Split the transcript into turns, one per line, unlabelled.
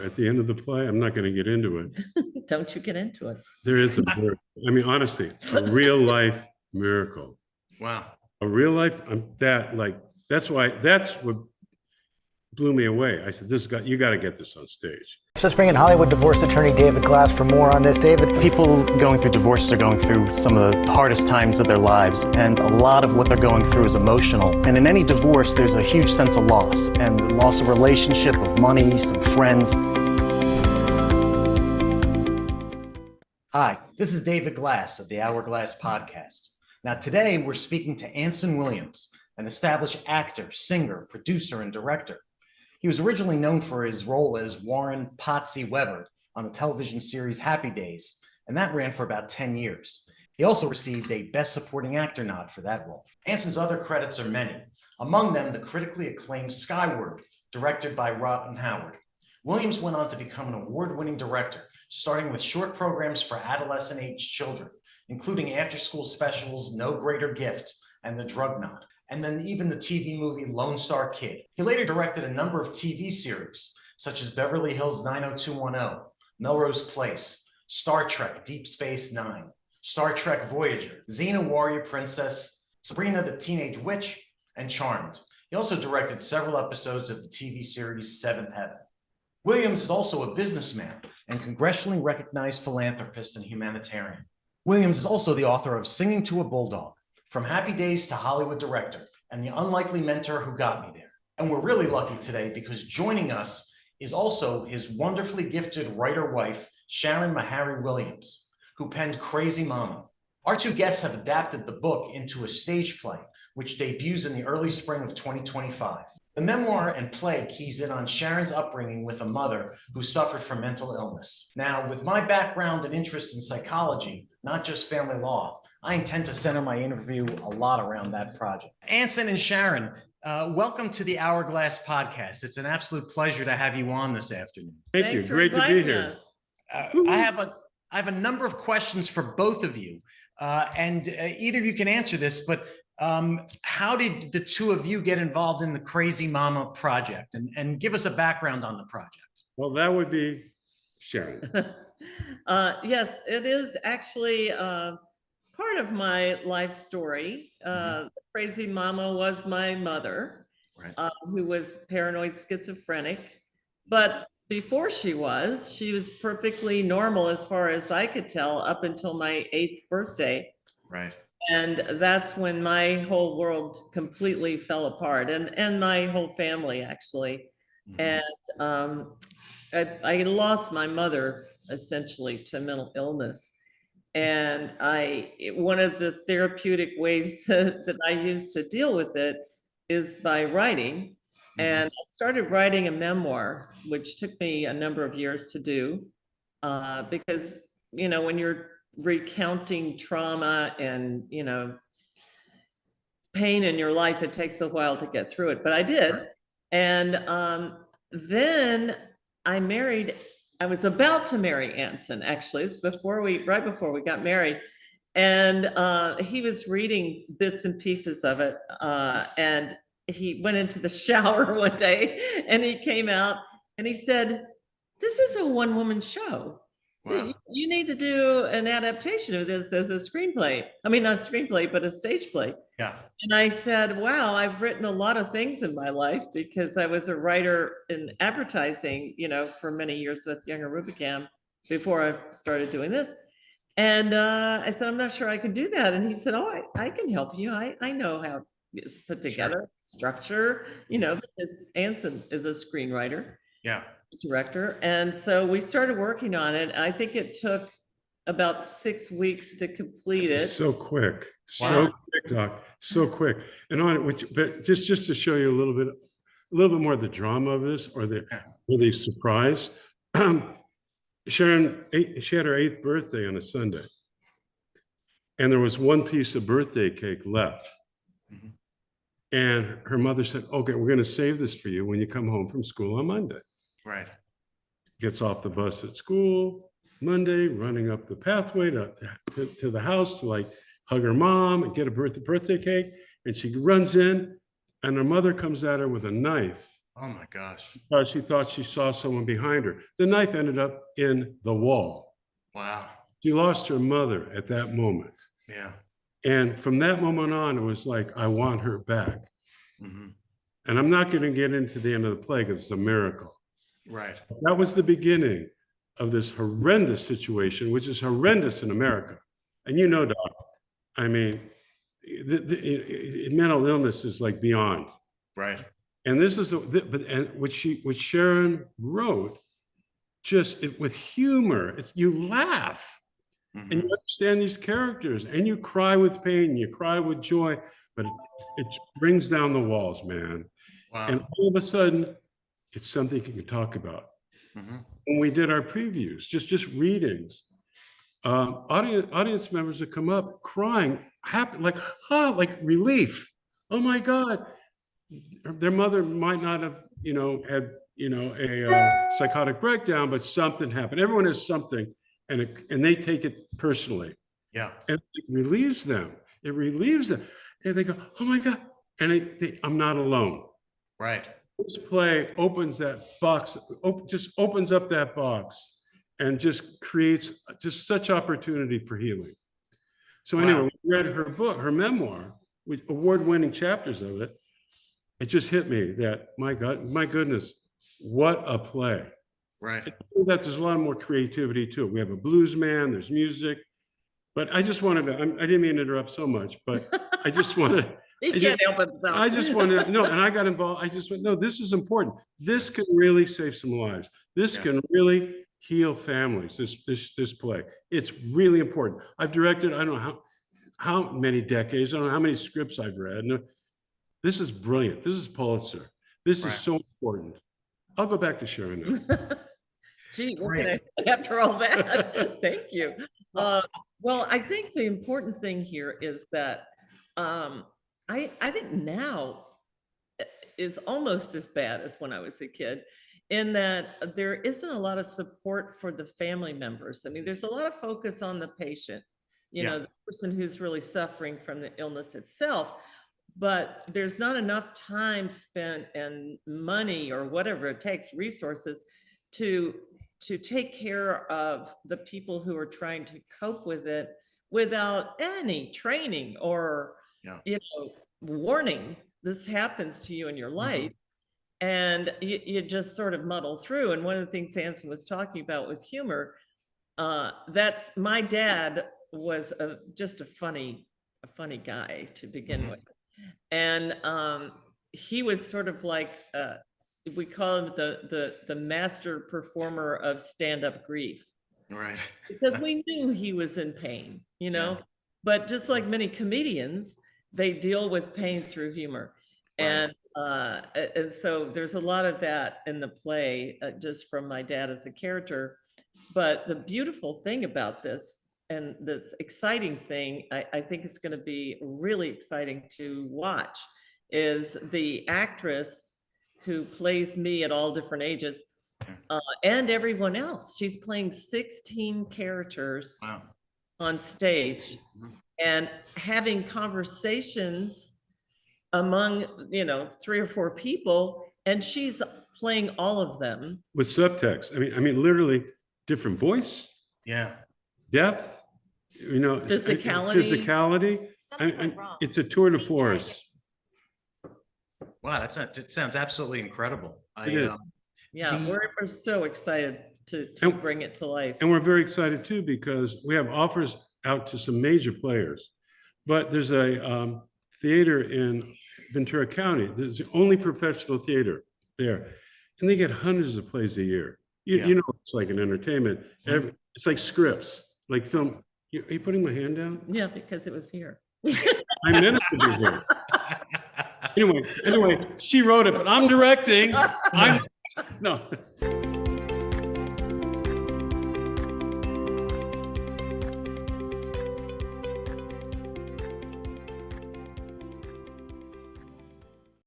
At the end of the play, I'm not going to get into it.
Don't you get into it.
There is a miracle. I mean, honestly, a real life miracle.
Wow.
A real life, that's what blew me away. I said, you got to get this on stage.
So let's bring in Hollywood divorce attorney David Glass for more on this. David,
people going through divorces are going through some of the hardest times of their lives, and a lot of what they're going through is emotional. And in any divorce, there's a huge sense of loss, and loss of relationship, of money, some friends.
hi, this is David Glass of the Hourglass Podcast. Now today we're speaking to Anson Williams, an established actor, singer, producer, and director. He was originally known for his role as Warren Potsie Weber on the television series Happy Days, and that ran for about 10 years. He also received a Best Supporting Actor nod for that role. Anson's other credits are many, among them the critically acclaimed Skyward, directed by Ron Howard. Williams went on to become an award-winning director, starting with short programs for adolescent-age children, including after-school specials No Greater Gift and The Drug Knot, and then even the TV movie Lone Star Kid. He later directed a number of TV series, such as Beverly Hills 90210, Melrose Place, Star Trek Deep Space Nine, Star Trek Voyager, Xena Warrior Princess, Sabrina the Teenage Witch, and Charmed. He also directed several episodes of the TV series Seventh Heaven. Williams is also a businessman and congressionally recognized philanthropist and humanitarian. Williams is also the author of Singing to a Bulldog, From Happy Days to Hollywood Director, and The Unlikely Mentor Who Got Me There. And we're really lucky today because joining us is also his wonderfully gifted writer-wife, Sharon Williams, who penned Crazy Mama. Our two guests have adapted the book into a stage play, which debuts in the early spring of 2025. The memoir and play keys in on Sharon's upbringing with a mother who suffered from mental illness. Now, with my background and interest in psychology, not just family law, I intend to center my interview a lot around that project. Anson and Sharon, welcome to the Hourglass Podcast. It's an absolute pleasure to have you on this afternoon.
Thank you. Great to be here.
I have a number of questions for both of you, and either of you can answer this, but how did the two of you get involved in the Crazy Mama project, and give us a background on the project?
Well, that would be Sharon.
Yes, it is actually part of my life story. Crazy Mama was my mother,
Right.
Who was paranoid schizophrenic. But before she was perfectly normal as far as I could tell up until my 8th birthday.
Right.
And that's when my whole world completely fell apart, and my whole family actually. And I lost my mother essentially to mental illness. And one of the therapeutic ways that I use to deal with it is by writing. And I started writing a memoir, which took me a number of years to do, because, when you're recounting trauma and, pain in your life, it takes a while to get through it, but I did. And then I was about to marry Anson, actually. It's right before we got married. And he was reading bits and pieces of it. And he went into the shower one day and he came out and he said, "This is a one-woman show. Wow. You need to do an adaptation of this as a screenplay. I mean, not a screenplay, but a stage play."
Yeah.
And I said, "Wow, I've written a lot of things in my life because I was a writer in advertising, for many years with Younger Rubicam before I started doing this." And I said, "I'm not sure I can do that." And he said, "Oh, I can help you. I know how it's put together, structure, because Anson is a screenwriter.
Yeah.
Director." And so we started working on it. I think it took about 6 weeks to complete it.
So quick.
Wow.
So quick, Doc. So quick. And on it, but just to show you a little bit more of the drama of this, or the surprise. Sharon, she had her 8th birthday on a Sunday, and there was one piece of birthday cake left. And her mother said, "Okay, we're going to save this for you when you come home from school on Monday."
Right.
Gets off the bus at school Monday, running up the pathway to the house to hug her mom and get a birthday cake. And she runs in, and her mother comes at her with a knife
Oh my gosh.
because she thought she saw someone behind her. The knife ended up in the wall.
Wow.
She lost her mother at that moment.
Yeah.
And from that moment on, it was like, I want her back.
Hmm.
And I'm not going to get into the end of the play because it's a miracle.
Right.
That was the beginning of this horrendous situation, which is horrendous in America. And you know, Doc, I mean, mental illness is like beyond.
Right.
And this is, what Sharon wrote, just with humor, you laugh.
Mhm.
And you understand these characters, and you cry with pain, you cry with joy, but it brings down the walls, man.
Wow.
And all of a sudden, it's something you can talk about.
Mhm.
When we did our previews, just readings, audience members would come up crying, happy, like relief. Oh my God, their mother might not have, had, a psychotic breakdown, but something happened. Everyone has something, and they take it personally.
Yeah.
And it relieves them. It relieves them. And they go, oh my God. And I'm not alone.
Right.
This play opens that box, just opens up that box and just creates just such opportunity for healing. So anyway, we read her book, her memoir, with award-winning chapters of it. It just hit me that, my God, my goodness, what a play.
Right.
That there's a lot more creativity to it. We have a blues man, there's music, but I just wanted to, I didn't mean to interrupt so much, but I just wanted,
He can't help himself.
I just wanted, no, and I got involved. I just went, no, this is important. This can really save some lives. This can really heal families, this play. It's really important. I've directed, I don't know how many decades, I don't know how many scripts I've read. And this is brilliant. This is Pulitzer. This is so important. I'll go back to Sharon now.
Gee, after all that, thank you. Well, I think the important thing here is that I think now is almost as bad as when I was a kid, in that there isn't a lot of support for the family members. I mean, there's a lot of focus on the patient, the person who's really suffering from the illness itself, but there's not enough time spent and money or whatever it takes, resources, to take care of the people who are trying to cope with it without any training or warning. This happens to you in your life, and you just sort of muddle through. And one of the things Anson was talking about with humor, that's my dad was just a funny guy to begin with, and he was sort of like we call him the master performer of stand-up grief,
right?
Because we knew he was in pain, but just like many comedians, they deal with pain through humor. Right. And so there's a lot of that in the play, just from my dad as a character. But the beautiful thing about this, and this exciting thing, I think is going to be really exciting to watch, is the actress who plays me at all different ages, and everyone else. She's playing 16 characters on stage, and having conversations among 3 or 4 people, and she's playing all of them
with subtext. I mean literally different voice, depth, physicality. It's a tour de force.
Wow, it sounds absolutely incredible.
We're so excited to bring it to life.
And we're very excited too, because we have offers out to some major players. But there's a theater in Ventura County. There's the only professional theater there. And they get hundreds of plays a year. It's like an entertainment. It's like scripts, like film. Are you putting my hand down?
Yeah, because it was here.
I meant it to be here. Anyway, she wrote it, but I'm directing. No.